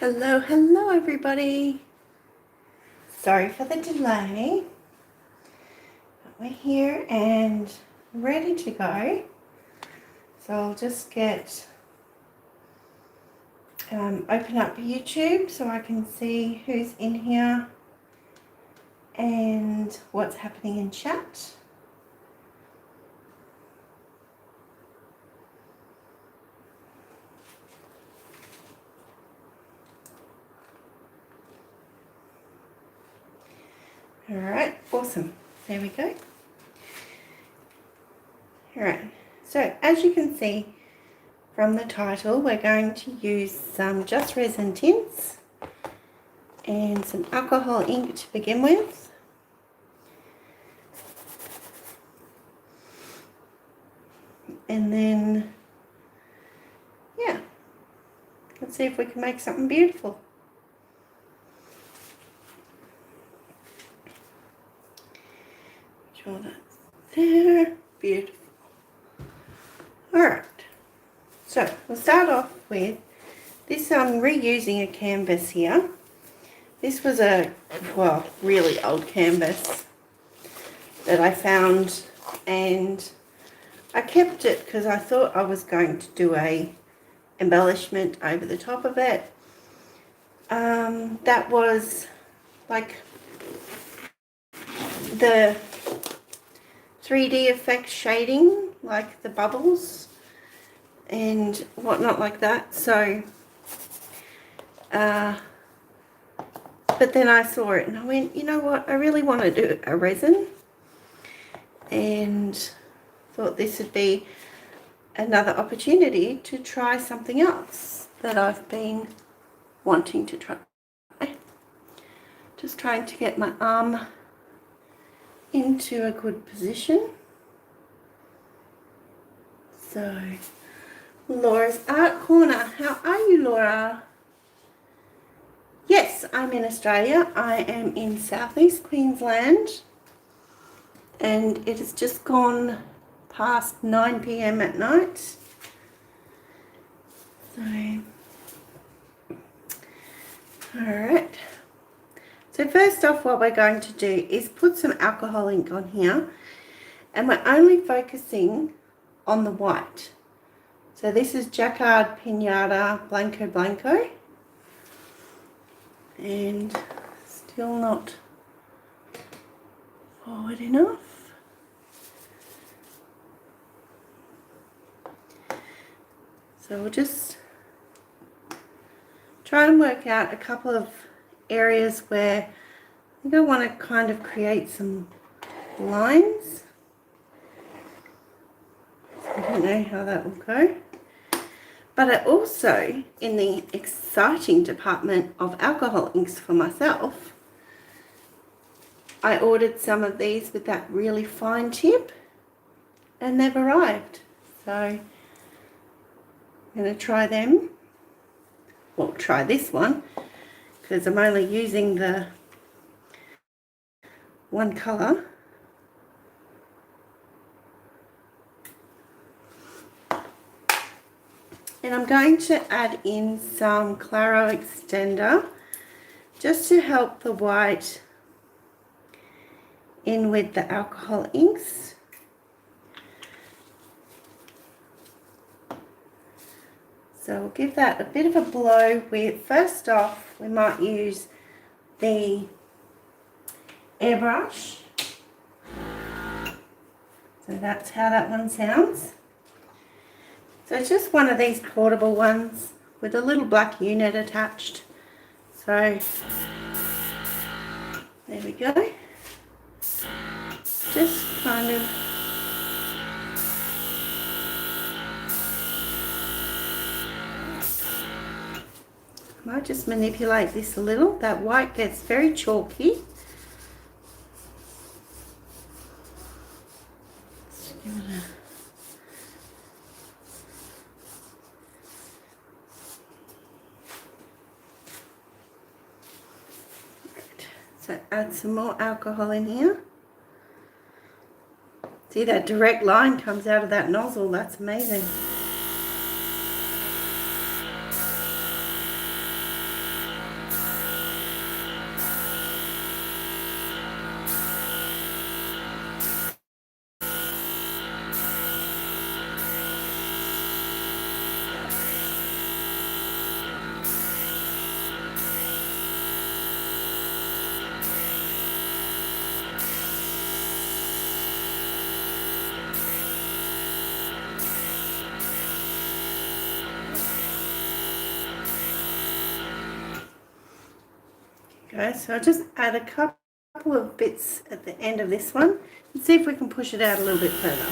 Hello everybody. Sorry for the delay. But we're here and ready to go. So I'll just open up YouTube so I can see who's in here and what's happening in chat. Alright, awesome. There we go. Alright, so as you can see from the title, we're going to use some just resin tints and some alcohol ink to begin with. And then, yeah, let's see if we can make something beautiful. Sure that's there. Beautiful. Alright, so we'll start off with this. I'm reusing a canvas here. This was a, well, really old canvas that I found, and I kept it because I thought I was going to do a embellishment over the top of it. That was like the 3D effect shading, like the bubbles and whatnot like that. So but then I saw it and I went, you know what, I really want to do a resin, and thought this would be another opportunity to try something else that I've been wanting to try. Just trying to get my arm into a good position. So, Laura's Art Corner. How are you, Laura? Yes, I'm in Australia. I am in southeast Queensland, and it has just gone past 9 p.m. at night. So, alright. So first off, what we're going to do is put some alcohol ink on here, and we're only focusing on the white. So this is Jaquard, Pinata, Blanco, and still not forward enough. So we'll just try and work out a couple of areas where I think I want to kind of create some lines. I don't know how that will go. But I also, in the exciting department of alcohol inks for myself, I ordered some of these with that really fine tip, and they've arrived. So I'm going to try them. Well, try this one, because I'm only using the one colour. And I'm going to add in some Claro Extender just to help the white in with the alcohol inks. So we'll give that a bit of a blow with, first off, we might use the Airbrush. So that's how that one sounds. So it's just one of these portable ones with a little black unit attached. So there we go. Just kind of might just manipulate this a little. That white gets very chalky. Just give it a So add some more alcohol in here. See, that direct line comes out of that nozzle. That's amazing. go. So I'll just add a couple of bits at the end of this one and see if we can push it out a little bit further.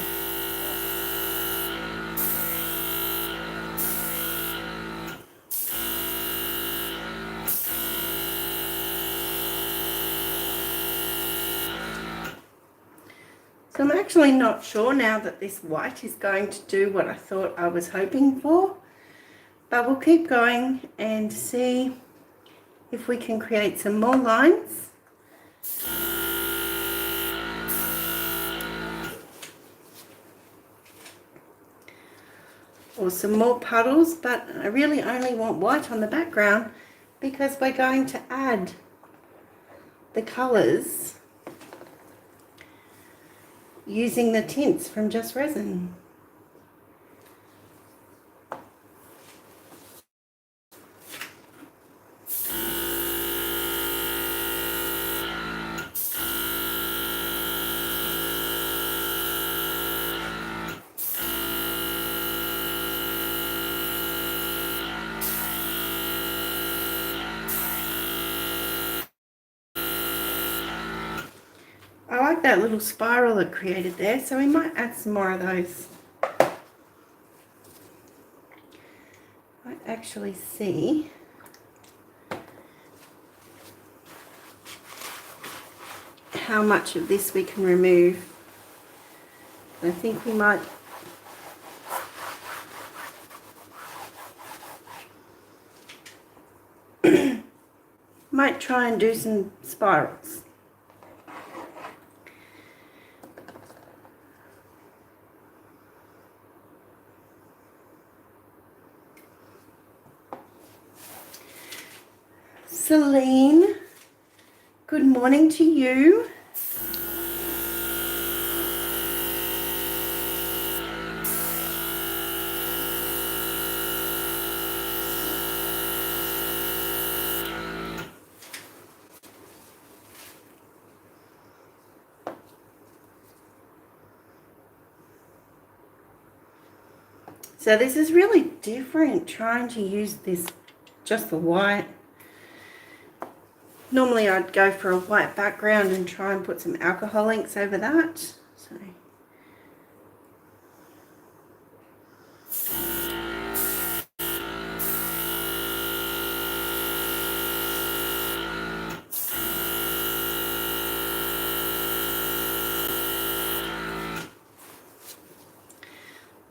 So I'm actually not sure now that this white is going to do what I thought I was hoping for, but we'll keep going and see if we can create some more lines. Or some more puddles, but I really only want white on the background because we're going to add the colours using the tints from Just Resin. I like that little spiral it created there, so we might add some more of those. I actually see how much of this we can remove. I think we might try and do some spirals. Celine, good morning to you. So this is really different, trying to use this, just the white. Normally I'd go for a white background and try and put some alcohol inks over that. So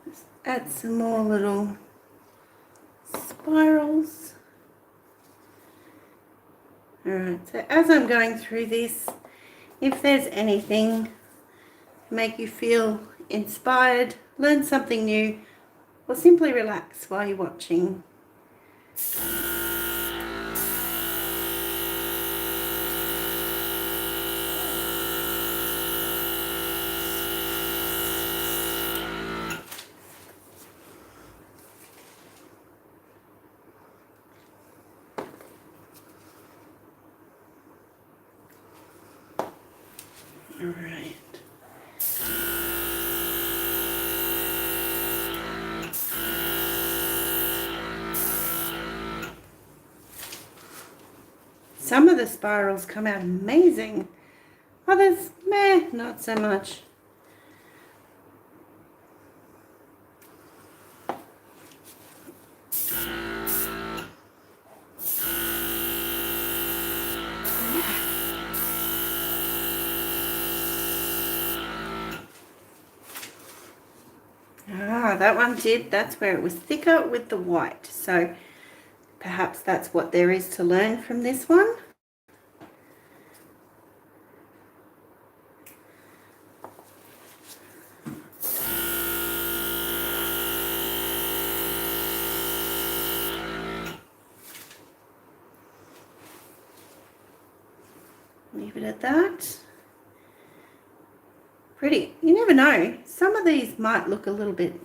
let's add some more little spirals. Alright, so as I'm going through this, if there's anything to make you feel inspired, learn something new, or simply relax while you're watching. All right. Some of the spirals come out amazing. Others, meh, not so much. Ah, that one did. That's where it was thicker with the white. So perhaps that's what there is to learn from this one. Leave it at that. Pretty. You never know. Some of these might look a little bit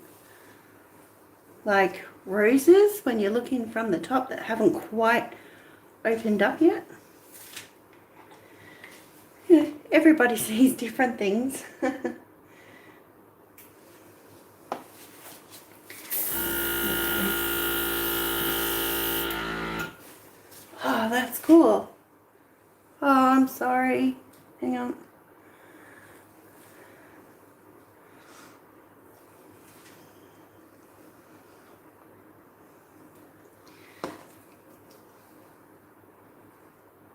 like roses when you're looking from the top that haven't quite opened up yet. Yeah, everybody sees different things. Oh, that's cool. I'm sorry. Hang on.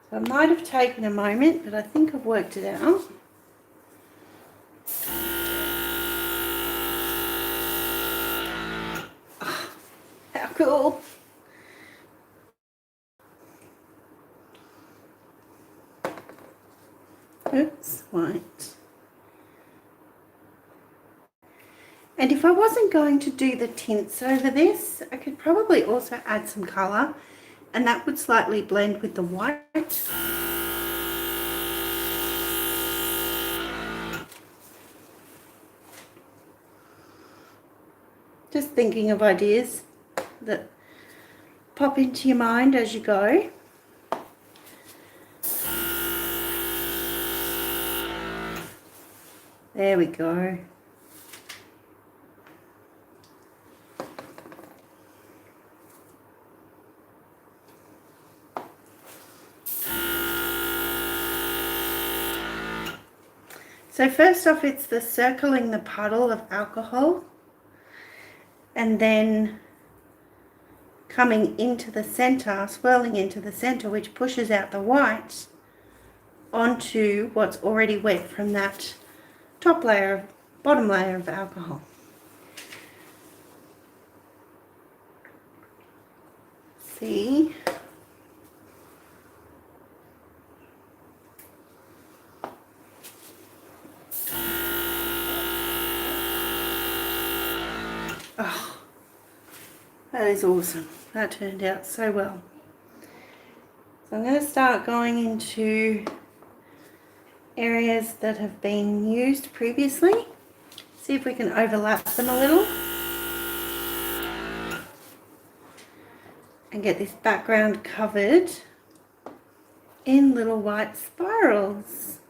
So I might have taken a moment, but I think I've worked it out. Oh, how cool. Oops, white. And if I wasn't going to do the tints over this, I could probably also add some colour, and that would slightly blend with the white. Just thinking of ideas that pop into your mind as you go. There we go. So first off, it's the circling the puddle of alcohol and then coming into the center, swirling into the center, which pushes out the white onto what's already wet from that top layer, bottom layer of alcohol. See? Oh, that is awesome. That turned out so well. So I'm going to start going into areas that have been used previously. See if we can overlap them a little. And get this background covered in little white spirals.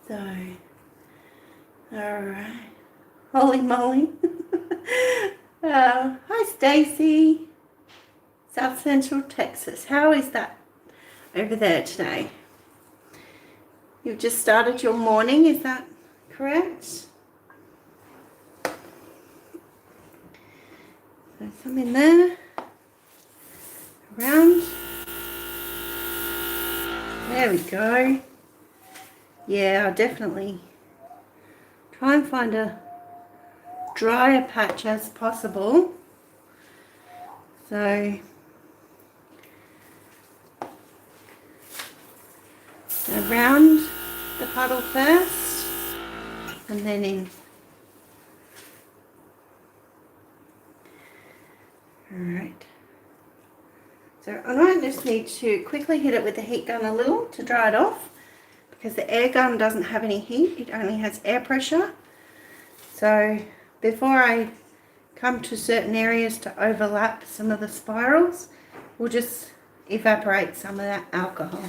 So, alright. Holy moly. Hi Stacy. South Central Texas. How is that over there today? You've just started your morning, is that correct? So some in there. Around. There we go. Yeah, I'll definitely try and find a drier patch as possible. So around the puddle first and then in. Alright. So I might just need to quickly hit it with the heat gun a little to dry it off, because the air gun doesn't have any heat, it only has air pressure. So before I come to certain areas to overlap some of the spirals, we'll just evaporate some of that alcohol.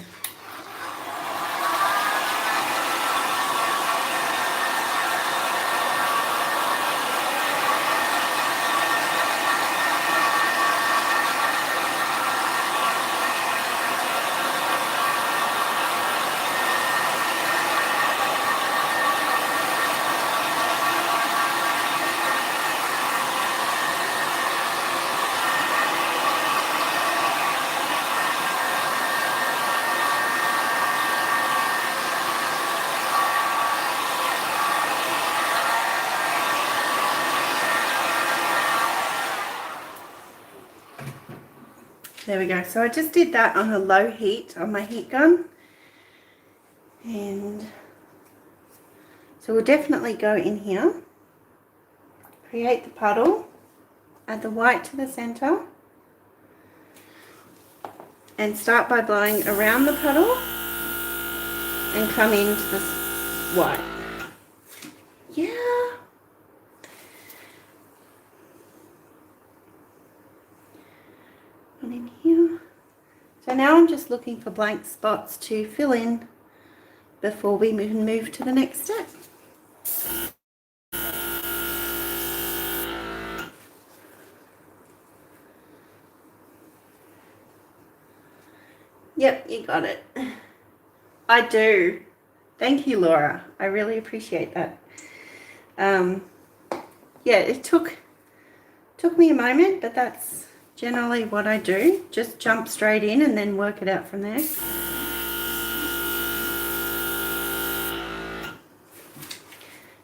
There we go. So I just did that on a low heat on my heat gun. And so we'll definitely go in here, create the puddle, add the white to the center, and start by blowing around the puddle and come into this white. Yeah. And in here. So now I'm just looking for blank spots to fill in before we move to the next step. Yep, you got it. I do. Thank you, Laura. I really appreciate that. Yeah, it took me a moment, but that's generally what I do. Just jump straight in and then work it out from there.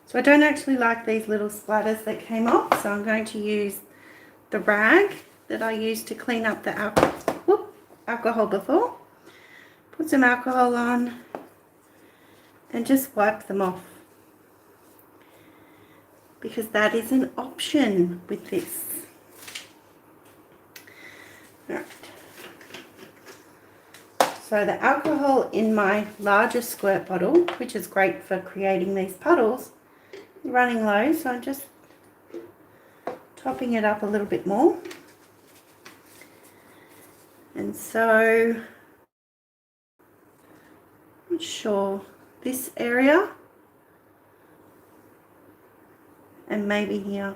So I don't actually like these little splatters that came off, so I'm going to use the rag that I used to clean up the alcohol before. Put some alcohol on and just wipe them off, because that is an option with this. Alright. So the alcohol in my larger squirt bottle, which is great for creating these puddles, is running low, so I'm just topping it up a little bit more. And so, I'm not sure, this area and maybe here.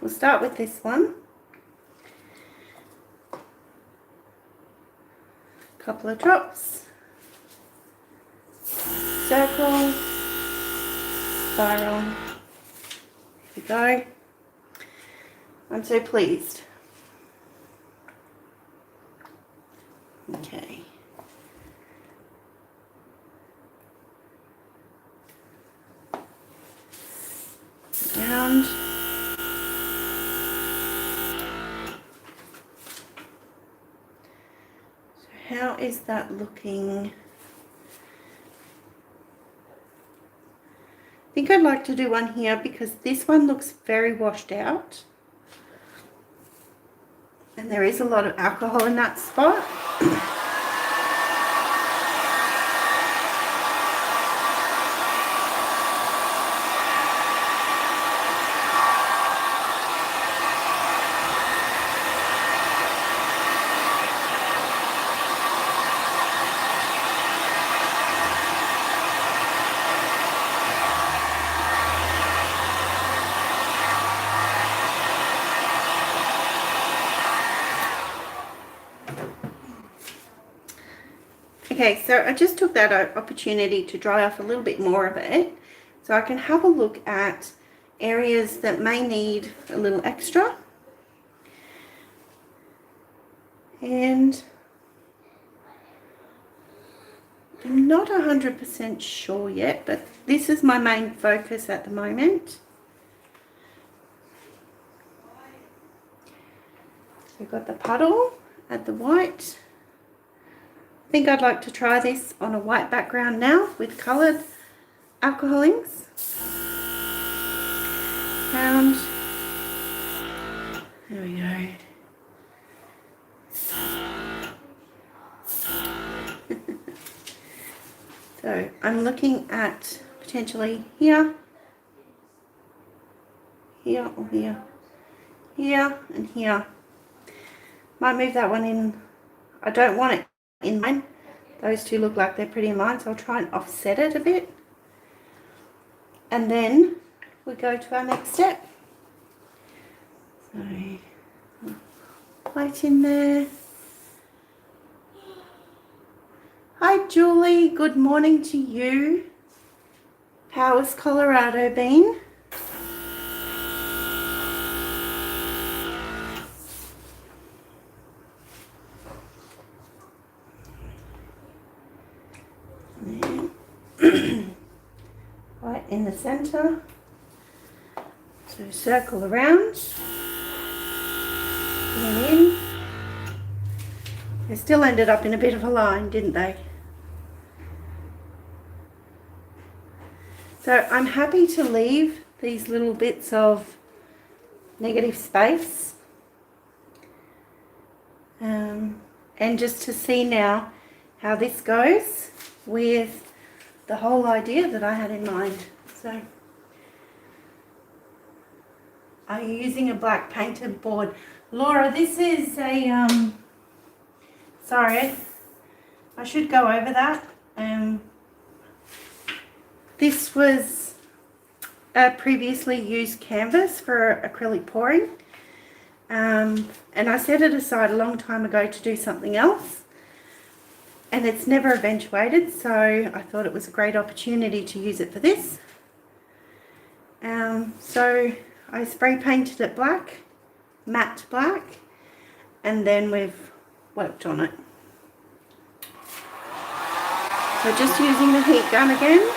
We'll start with this one. Couple of drops, circle, spiral. Here we go. I'm so pleased. Okay. Round. How is that looking? I think I'd like to do one here because this one looks very washed out. And there is a lot of alcohol in that spot. Okay, so I just took that opportunity to dry off a little bit more of it so I can have a look at areas that may need a little extra. And I'm not 100% sure yet, but this is my main focus at the moment. So we've got the puddle, add the white. I think I'd like to try this on a white background now with coloured alcohol inks. And there we go. So I'm looking at potentially here, here or here, here and here. Might move that one in. I don't want it in line. Those two look like they're pretty in line, so I'll try and offset it a bit. And then we go to our next step. So white in there. Hi Julie, good morning to you. How has Colorado been? Right in the center. So circle around. Get in. They still ended up in a bit of a line, didn't they? So I'm happy to leave these little bits of negative space. And just to see now how this goes with the whole idea that I had in mind. So, are you using a black painted board? Laura, this is a, sorry, I should go over that. This was a previously used canvas for acrylic pouring. And I set it aside a long time ago to do something else. and it's never eventuated, so I thought it was a great opportunity to use it for this. So I spray painted it black, matte black, and then we've worked on it. So just using the heat gun again.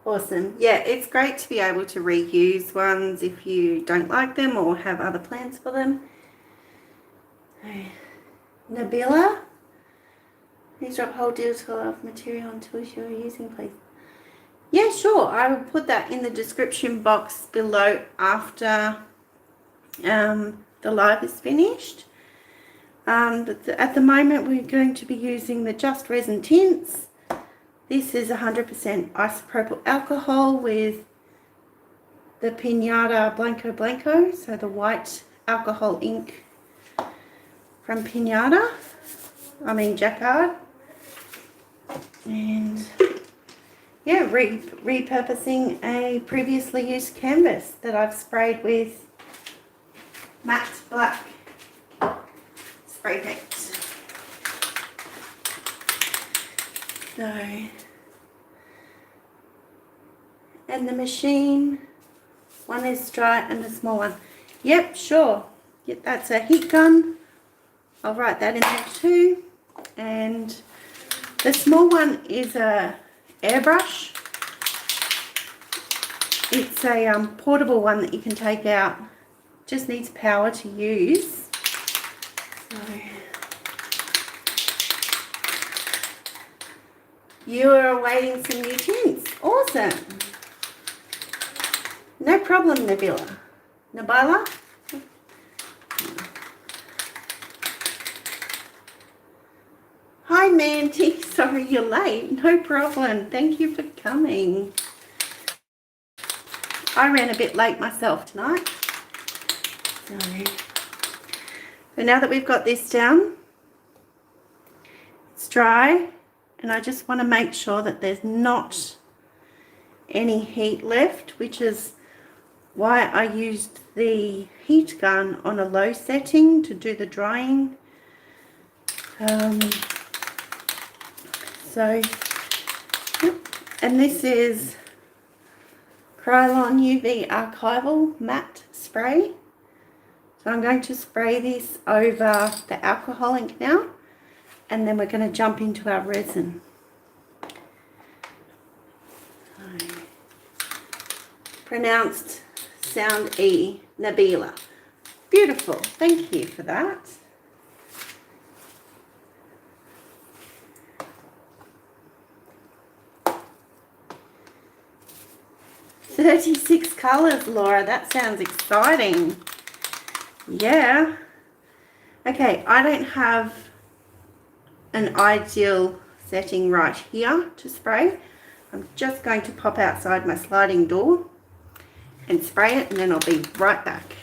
Awesome. Yeah, it's great to be able to reuse ones if you don't like them or have other plans for them. Nabila, please drop whole deal of material on tools you're using, please. Yeah, sure. I will put that in the description box below after the live is finished. But at the moment we're going to be using the Just Resin Tints. This is 100% isopropyl alcohol with the Pinata Blanco, so the white alcohol ink from Pinata, Jaquard. And yeah, repurposing a previously used canvas that I've sprayed with matte black spray paint. So, and the machine, one is dry and a small one. Yep, sure. Yep, that's a heat gun. I'll write that in there too. And the small one is a Airbrush. It's a portable one that you can take out. Just needs power to use. So, you are awaiting some new tints. Awesome. No problem, Nabila. Nabila? Hi, Mandy. Sorry you're late. No problem. Thank you for coming. I ran a bit late myself tonight. So now that we've got this down, it's dry. And I just want to make sure that there's not any heat left, which is why I used the heat gun on a low setting to do the drying. And this is Krylon UV Archival Matte spray. So I'm going to spray this over the alcohol ink now. And then we're going to jump into our resin. Pronounced sound E, Nabila. Beautiful. Thank you for that. $36 colours, Laura. That sounds exciting. Yeah. Okay, I don't have an ideal setting right here to spray. I'm just going to pop outside my sliding door and spray it, and then I'll be right back.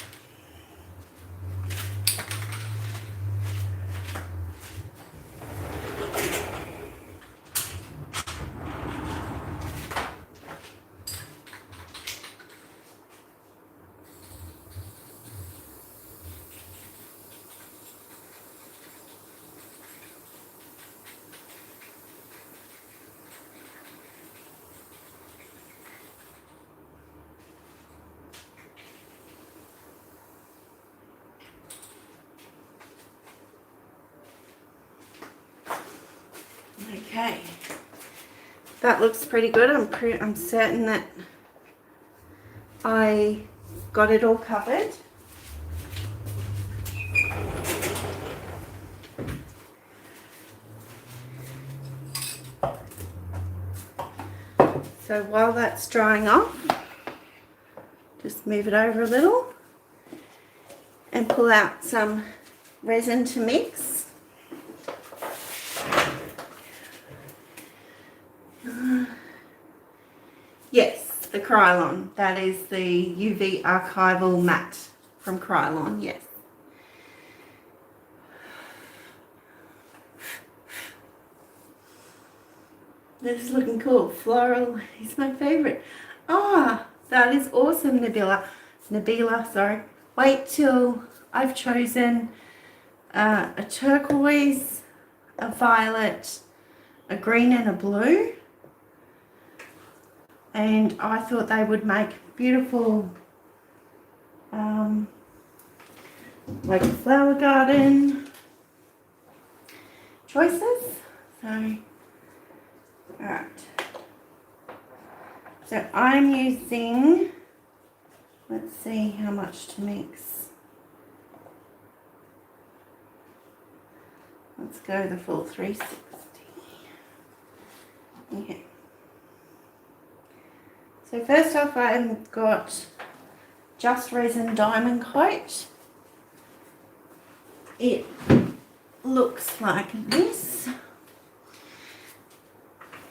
Okay, that looks pretty good. I'm certain that I got it all covered. So while that's drying off, just move it over a little and pull out some resin to mix. Yes, the Krylon. That is the UV Archival Matte from Krylon, yes. This is looking cool. Floral is my favourite. Ah, that is awesome, Nabila, sorry. Wait till I've chosen a turquoise, a violet, a green and a blue. And I thought they would make beautiful, like a flower garden choices. So, alright. So I'm using, let's see how much to mix. Let's go the full 360. Okay. So first off, I've got just Resin DiamondCote. It looks like this.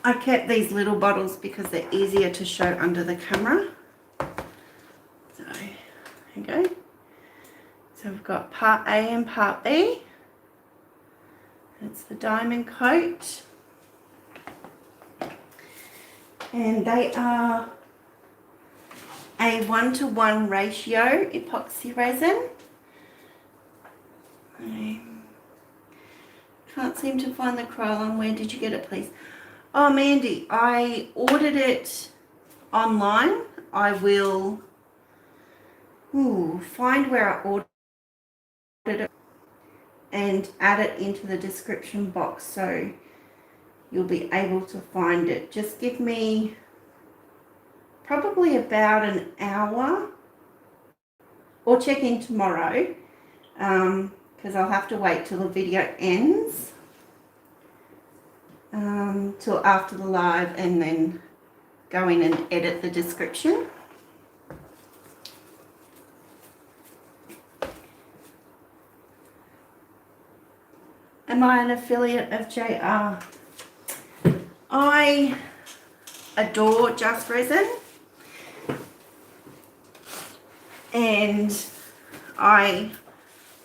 I kept these little bottles because they're easier to show under the camera. So there you go. So we've got part A and part B. That's the DiamondCote. And they are a 1:1 ratio epoxy resin. I can't seem to find the Krylon. Where did you get it, please? Oh, Mandy, I ordered it online. I will find where I ordered it and add it into the description box so you'll be able to find it. Just give me probably about an hour, or check in tomorrow, because I'll have to wait till the video ends, till after the live, and then go in and edit the description. Am I an affiliate of JR? I adore Just Resin, and I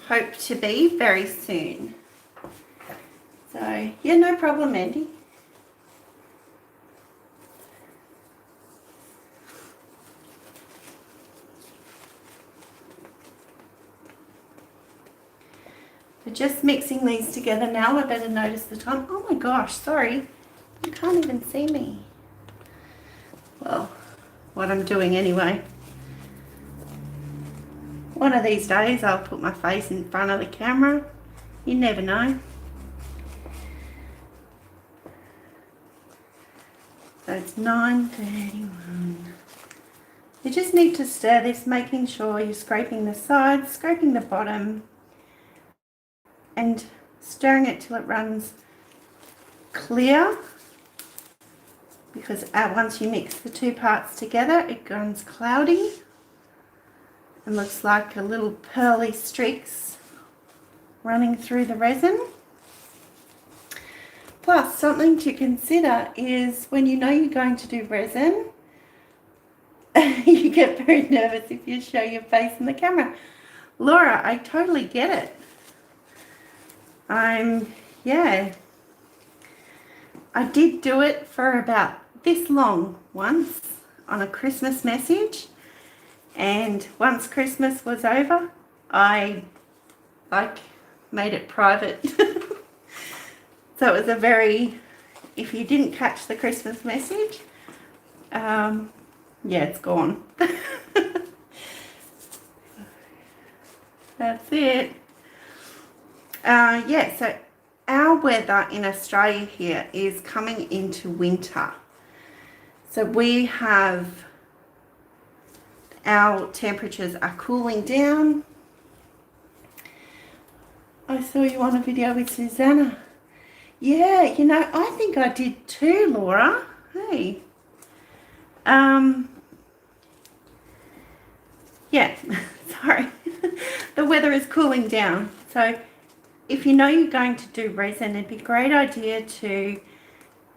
hope to be very soon. So yeah, no problem, Andy. We're just mixing these together now. I better notice the time. Oh my gosh, sorry. You can't even see me. Well, what I'm doing anyway. One of these days I'll put my face in front of the camera. You never know. So it's 9:31. You just need to stir this, making sure you're scraping the sides, scraping the bottom, and stirring it till it runs clear. Because once you mix the two parts together, it runs cloudy and looks like a little pearly streaks running through the resin. Plus, something to consider is when you know you're going to do resin, you get very nervous if you show your face in the camera. Laura, I totally get it. Yeah. I did do it for about this long once on a Christmas message, and once Christmas was over, I made it private. So it was a very, if you didn't catch the Christmas message, yeah, it's gone. That's it. Yeah, so our weather in Australia here is coming into winter. So we have, our temperatures are cooling down. I saw you on a video with Susanna. Yeah, you know, I think I did too, Laura. Hey. Yeah, sorry. The weather is cooling down. So if you know you're going to do resin, it'd be a great idea to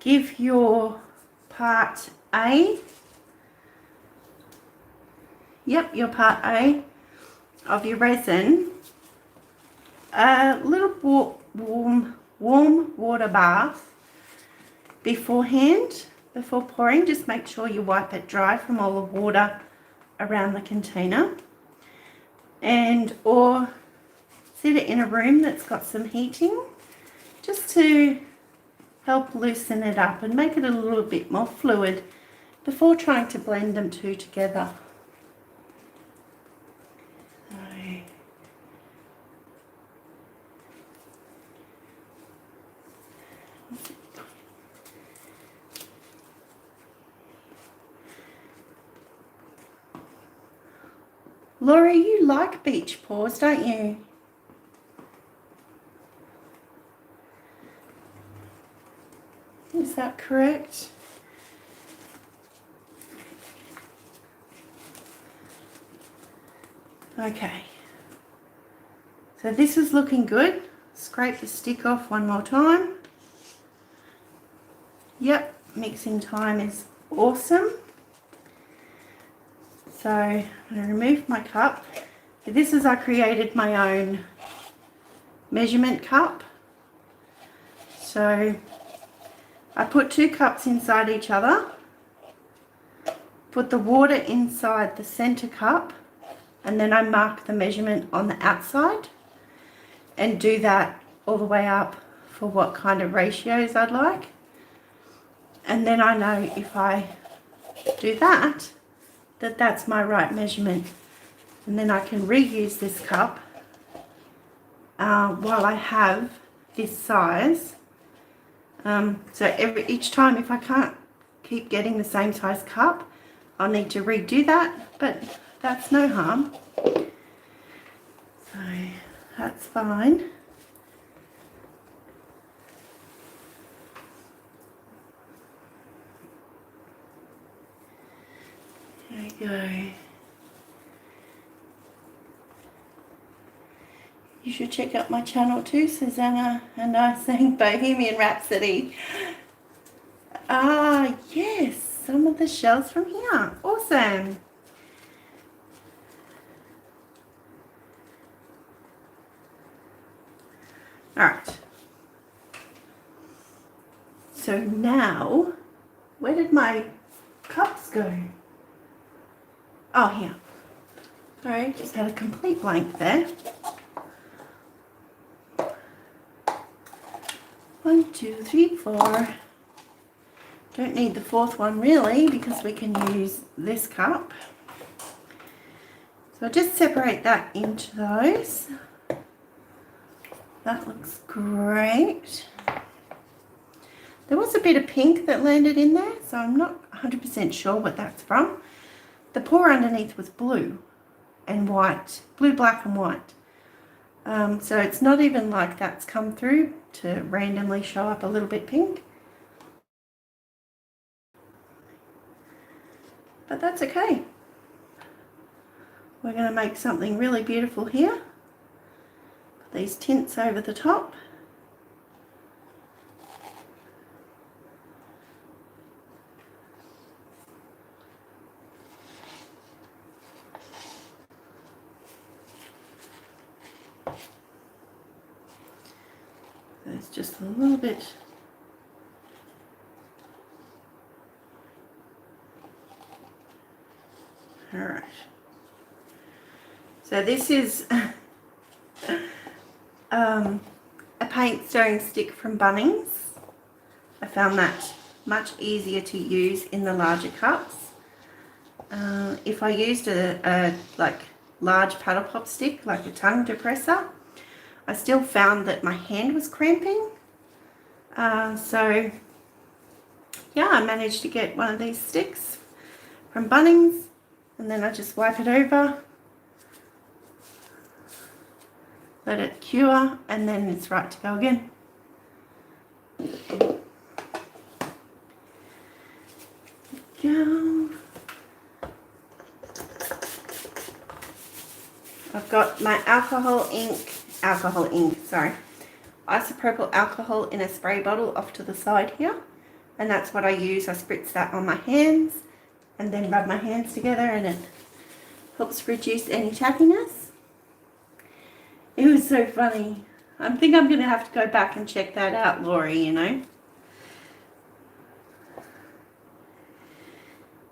give your part A, your part A of your resin a little warm water bath beforehand, before pouring. Just make sure you wipe it dry from all the water around the container, and or set it in a room that's got some heating, just to help loosen it up and make it a little bit more fluid before trying to blend them two together. Laura, you like beach pours, don't you? Is that correct? Okay. So this is looking good. Scrape the stick off one more time. Yep, mixing time is awesome. So I'm going to remove my cup. This is, I created my own measurement cup. So I put 2 cups inside each other, put the water inside the center cup, and then I mark the measurement on the outside, and do that all the way up for what kind of ratios I'd like. And then I know if I do that, that's my right measurement, and then I can reuse this cup while I have this size. So each time, if I can't keep getting the same size cup, I'll need to redo that, but that's no harm. So that's fine. There we go. You should check out my channel too. Susanna and I sang Bohemian Rhapsody. Ah, yes, some of the shells from here. Awesome. All right. So now, where did my cups go? Oh, here. Sorry, just had a complete blank there. 1, 2, 3, 4. Don't need the 4th one really, because we can use this cup. So I'll just separate that into those. That looks great. There was a bit of pink that landed in there, so I'm not 100% sure what that's from. The pour underneath was blue and white, blue, black and white. So it's not even like that's come through to randomly show up a little bit pink. But that's okay. We're going to make something really beautiful here. Put these tints over the top. There's just a little bit. All right. So this is a paint stirring stick from Bunnings. I found that much easier to use in the larger cups. If I used a large paddle pop stick, like a tongue depressor, I still found that my hand was cramping, So yeah, I managed to get one of these sticks from Bunnings, and then I just wipe it over, let it cure, and then it's right to go again. Go. I've got my isopropyl alcohol in a spray bottle off to the side here, and that's what I use. I spritz that on my hands and then rub my hands together, and it helps reduce any tappiness. It was so funny. I think I'm going to have to go back and check that out, Laurie, you know.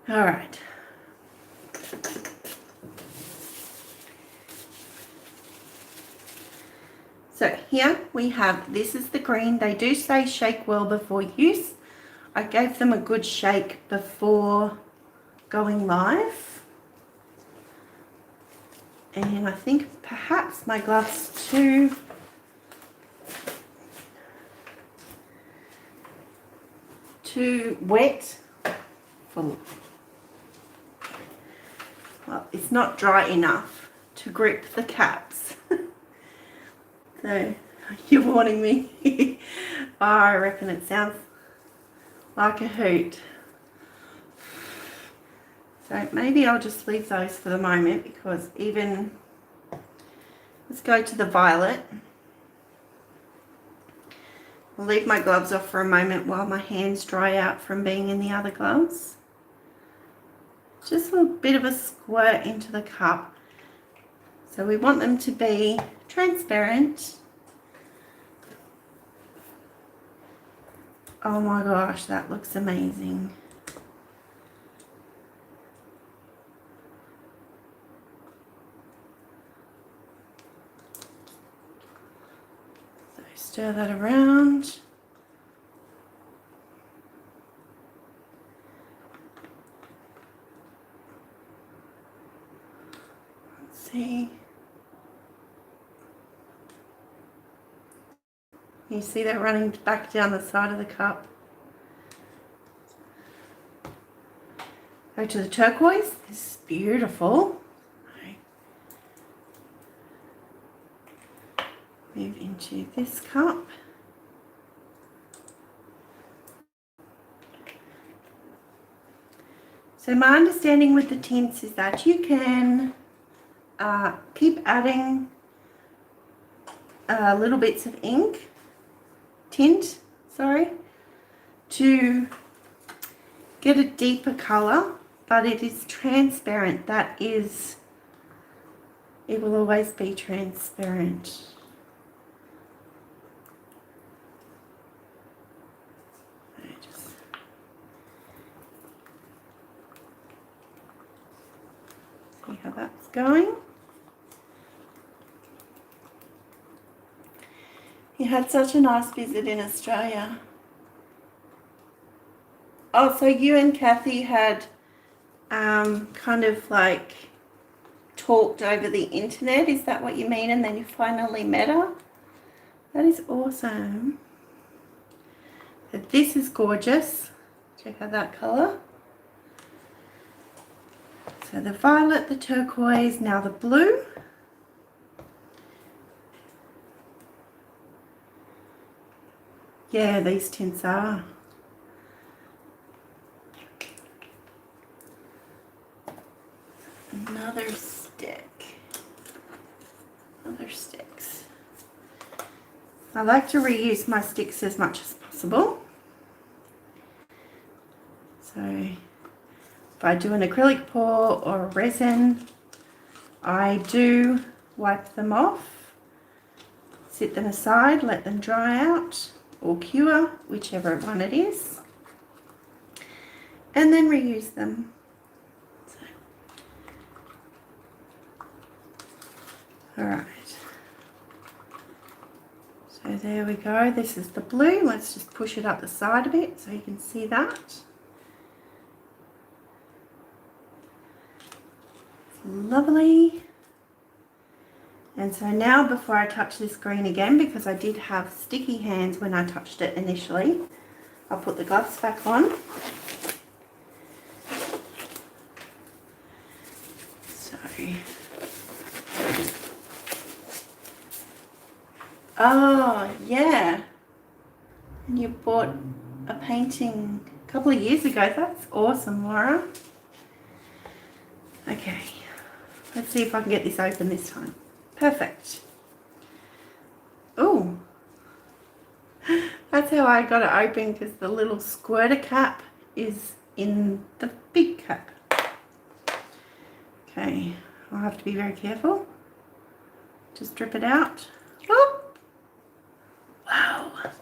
All right. So here we have, this is the green. They do say shake well before use. I gave them a good shake before going live. And I think perhaps my gloves too wet for, well, it's not dry enough to grip the caps. So you're warning me. Oh, I reckon it sounds like a hoot. So maybe I'll just leave those for the moment, because even, let's go to the violet. I'll leave my gloves off for a moment while my hands dry out from being in the other gloves. Just a bit of a squirt into the cup. So we want them to be transparent. Oh my gosh, that looks amazing. So stir that around. Let's see. You see that running back down the side of the cup. Go to the turquoise. This is beautiful. Move into this cup. So my understanding with the tints is that you can keep adding little bits of tint, to get a deeper color, but it is transparent. That is, it will always be transparent. See how that's going. You had such a nice visit in Australia. Oh, so you and Kathy had kind of like talked over the internet, is that what you mean? And then you finally met her? That is awesome. So this is gorgeous. Check out that color. So the violet, the turquoise, now the blue. Yeah, these tints are. Another stick. Other sticks. I like to reuse my sticks as much as possible. So if I do an acrylic pour or a resin, I do wipe them off, sit them aside, let them dry out or cure, whichever one it is, and then reuse them. All right, so there we go. This is the blue. Let's just push it up the side a bit so you can see that. It's lovely. And so now before I touch this green again, because I did have sticky hands when I touched it initially, I'll put the gloves back on. So, oh yeah, and you bought a painting a couple of years ago. That's awesome, Laura. Okay, let's see if I can get this open this time. Perfect. Oh, that's how I got it open, because the little squirter cap is in the big cap. Okay, I'll have to be very careful. Just drip it out. Oh, wow. Let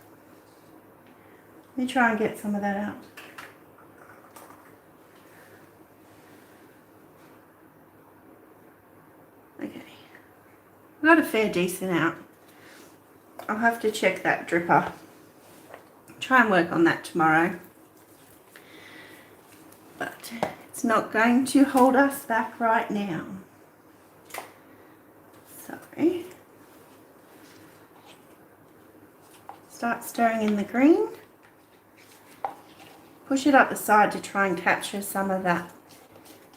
me try and get some of that out. Okay, I got a fair decent out. I'll have to check that dripper. Try and work on that tomorrow. But it's not going to hold us back right now. So, start stirring in the green. Push it up the side to try and capture some of that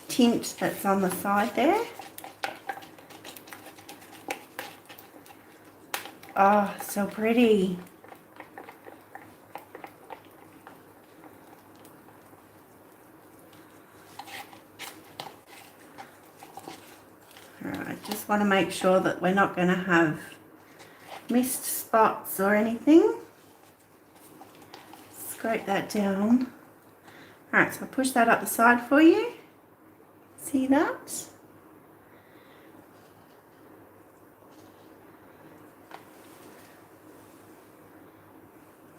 tint that's on the side there. Oh, so pretty. Alright, just want to make sure that we're not going to have mist spots or anything. Scrape that down. Alright, so I'll push that up the side for you. See that?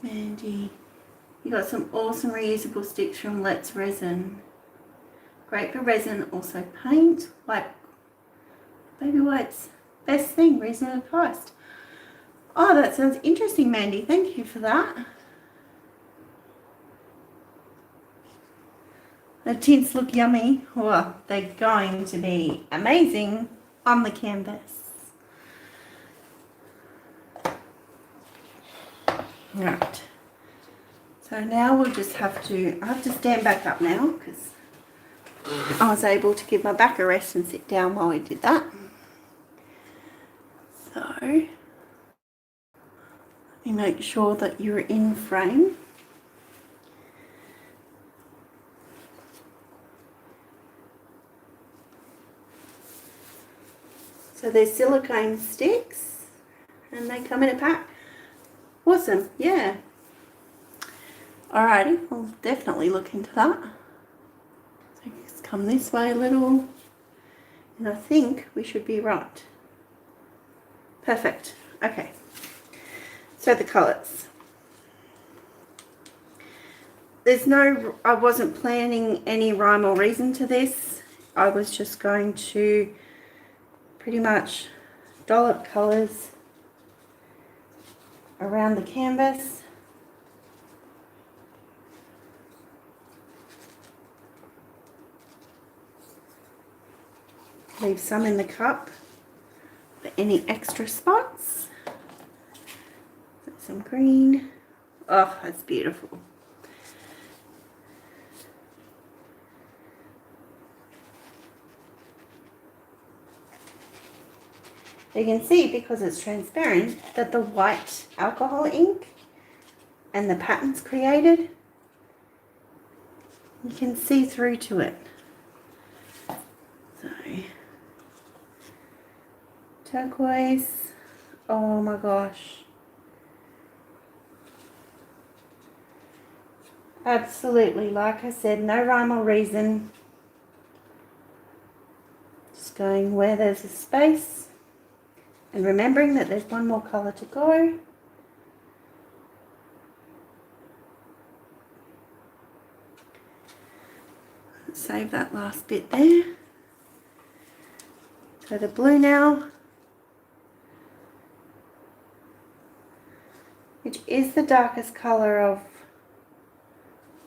Mandy, you got some awesome reusable sticks from Let's Resin. Great for resin, also paint. Like baby whites, best thing, reasonably priced. Oh, that sounds interesting, Mandy. Thank you for that. The tints look yummy. Well, they're going to be amazing on the canvas. Right, so now we'll just have to, I have to stand back up now because I was able to give my back a rest and sit down while we did that. So, let me make sure that you're in frame. So they're silicone sticks and they come in a pack. Awesome, yeah. Alrighty, I'll definitely look into that. So just come this way a little, and I think we should be right. Perfect, okay. So the colours. There's no, I wasn't planning any rhyme or reason to this. I was just going to pretty much dollop colours around the canvas. Leave some in the cup for any extra spots. Put some green. Oh, that's beautiful. You can see, because it's transparent, that the white alcohol ink and the patterns created, you can see through to it. So, turquoise, oh my gosh. Absolutely, like I said, no rhyme or reason. Just going where there's a space. And remembering that there's one more colour to go. Save that last bit there. So the blue now, which is the darkest colour of,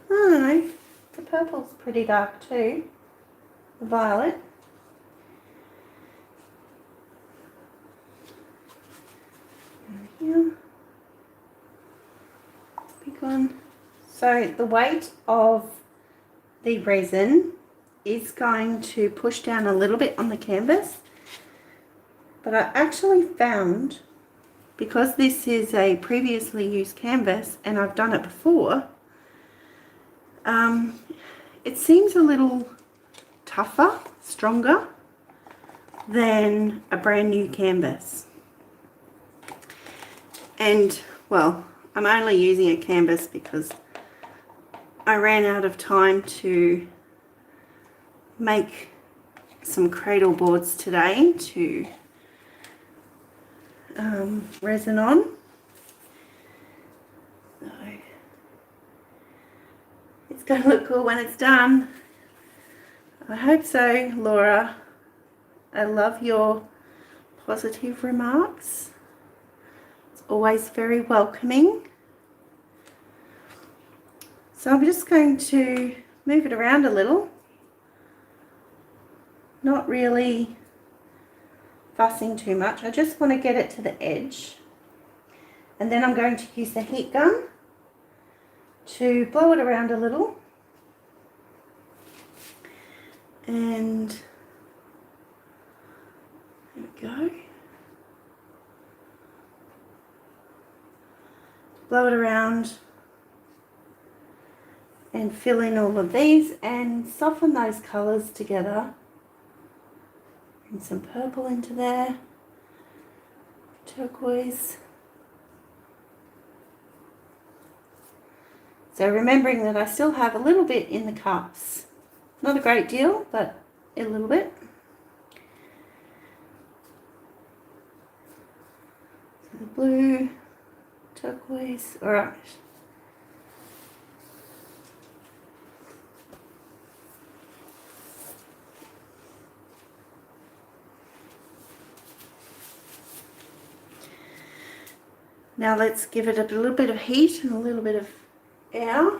I don't know, the purple's pretty dark too, the violet. one. So the weight of the resin is going to push down a little bit on the canvas, but I actually found, because this is a previously used canvas and I've done it before, it seems a little tougher, stronger than a brand new canvas. And well, I'm only using a canvas because I ran out of time to make some cradle boards today to resin on. So it's going to look cool when it's done. I hope so, Laura. I love your positive remarks. It's always very welcoming. So I'm just going to move it around a little. Not really fussing too much. I just want to get it to the edge. And then I'm going to use the heat gun to blow it around a little. And there we go. Blow it around and fill in all of these and soften those colours together. And some purple into there, turquoise. So remembering that I still have a little bit in the cups. Not a great deal, but a little bit. So the blue, turquoise, all right. Now let's give it a little bit of heat and a little bit of air.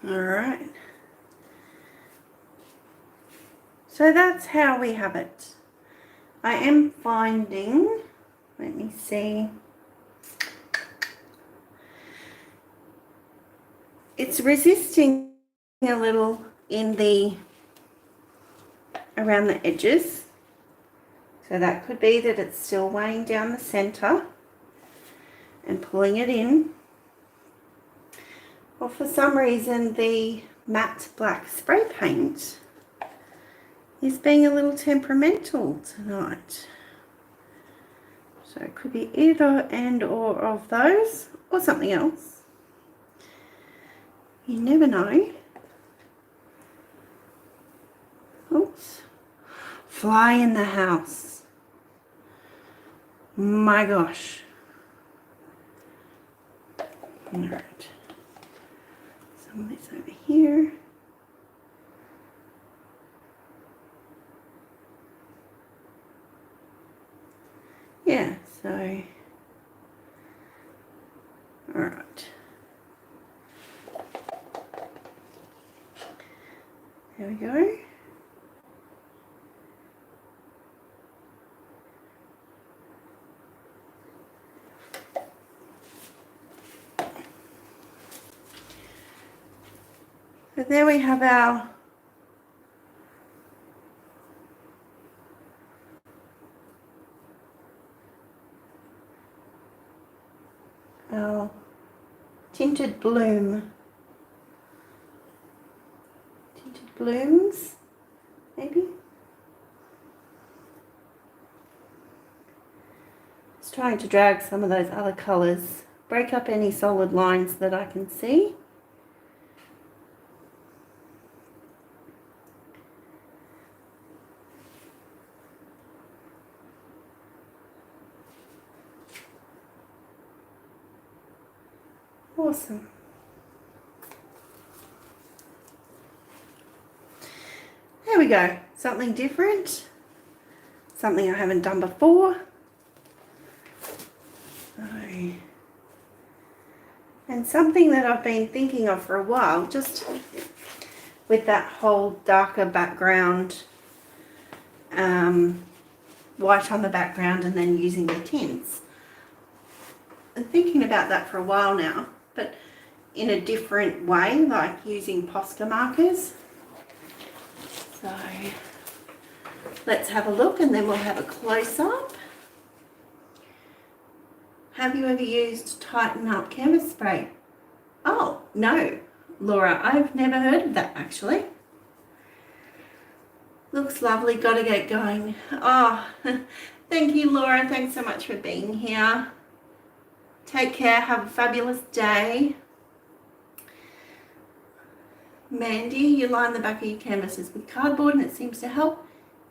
Alright, so that's how we have it. I am finding, let me see, it's resisting a little in the, around the edges. So that could be that it's still weighing down the center and pulling it in. Or for some reason the matte black spray paint is being a little temperamental tonight. So it could be either and or of those or something else. You never know. Oops. Fly in the house. My gosh. All right. Some of this over here. Yeah, so, all right. There we go. So there we have our tinted bloom. Tinted blooms, maybe? Just trying to drag some of those other colours, break up any solid lines that I can see. Awesome. There we go. Something different. Something I haven't done before. And something that I've been thinking of for a while, just with that whole darker background, white on the background and then using the tints. I'm thinking about that for a while now, but in a different way, like using Posca markers. So let's have a look and then we'll have a close-up. Have you ever used Tighten Up canvas spray? Oh, no, Laura, I've never heard of that actually. Looks lovely, gotta get going. Oh, thank you, Laura. Thanks so much for being here. Take care, have a fabulous day. Mandy, you line the back of your canvases with cardboard and it seems to help.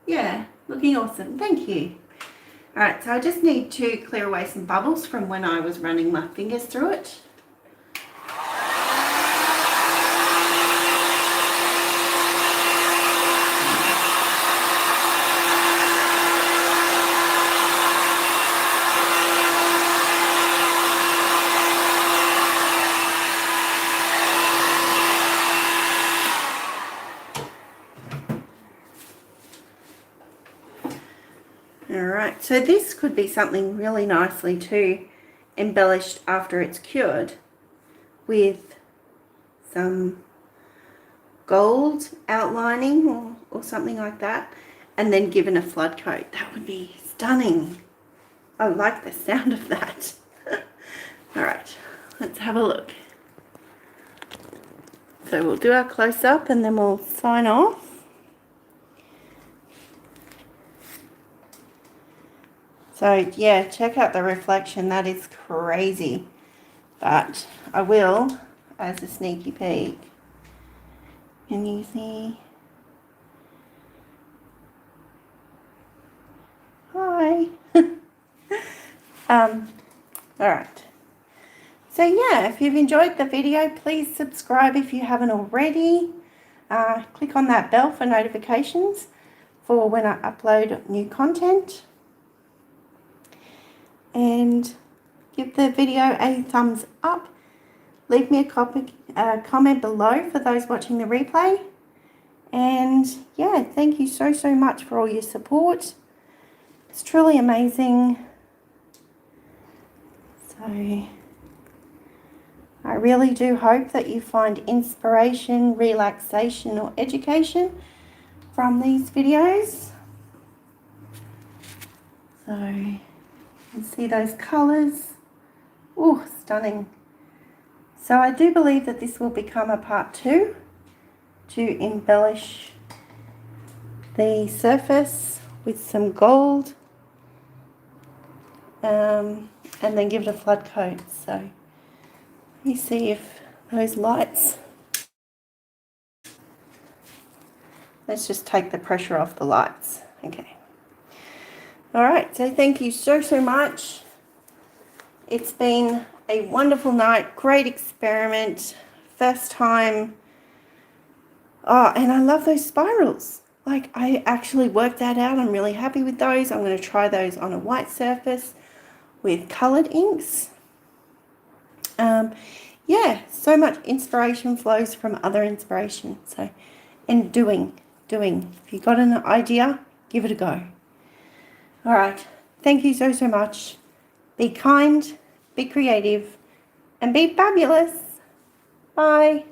Yeah, looking awesome, thank you. All right, so I just need to clear away some bubbles from when I was running my fingers through it. Alright, so this could be something really nicely too embellished after it's cured with some gold outlining or something like that, and then given a flood coat. That would be stunning. I like the sound of that. Alright, let's have a look. So we'll do our close-up and then we'll sign off. So yeah, check out the reflection, that is crazy. But I will, as a sneaky peek. Can you see? Hi. Alright. So yeah, if you've enjoyed the video, please subscribe if you haven't already. Click on that bell for notifications for when I upload new content. And give the video a thumbs up. Leave me a comment below for those watching the replay. And yeah, thank you so much for all your support. It's truly amazing. So I really do hope that you find inspiration, relaxation, or education from these videos. So you can see those colours. Oh, stunning. So I do believe that this will become a part 2 to embellish the surface with some gold and then give it a flood coat. So let me see if those lights, let's just take the pressure off the lights. Okay. All right, so thank you so much. It's been a wonderful night, great experiment, first time. Oh, and I love those spirals. Like, I actually worked that out. I'm really happy with those. I'm going to try those on a white surface with coloured inks. Yeah, so much inspiration flows from other inspiration. So, and doing. If you got an idea, give it a go. All right. Thank you so much. Be kind, be creative, and be fabulous. Bye.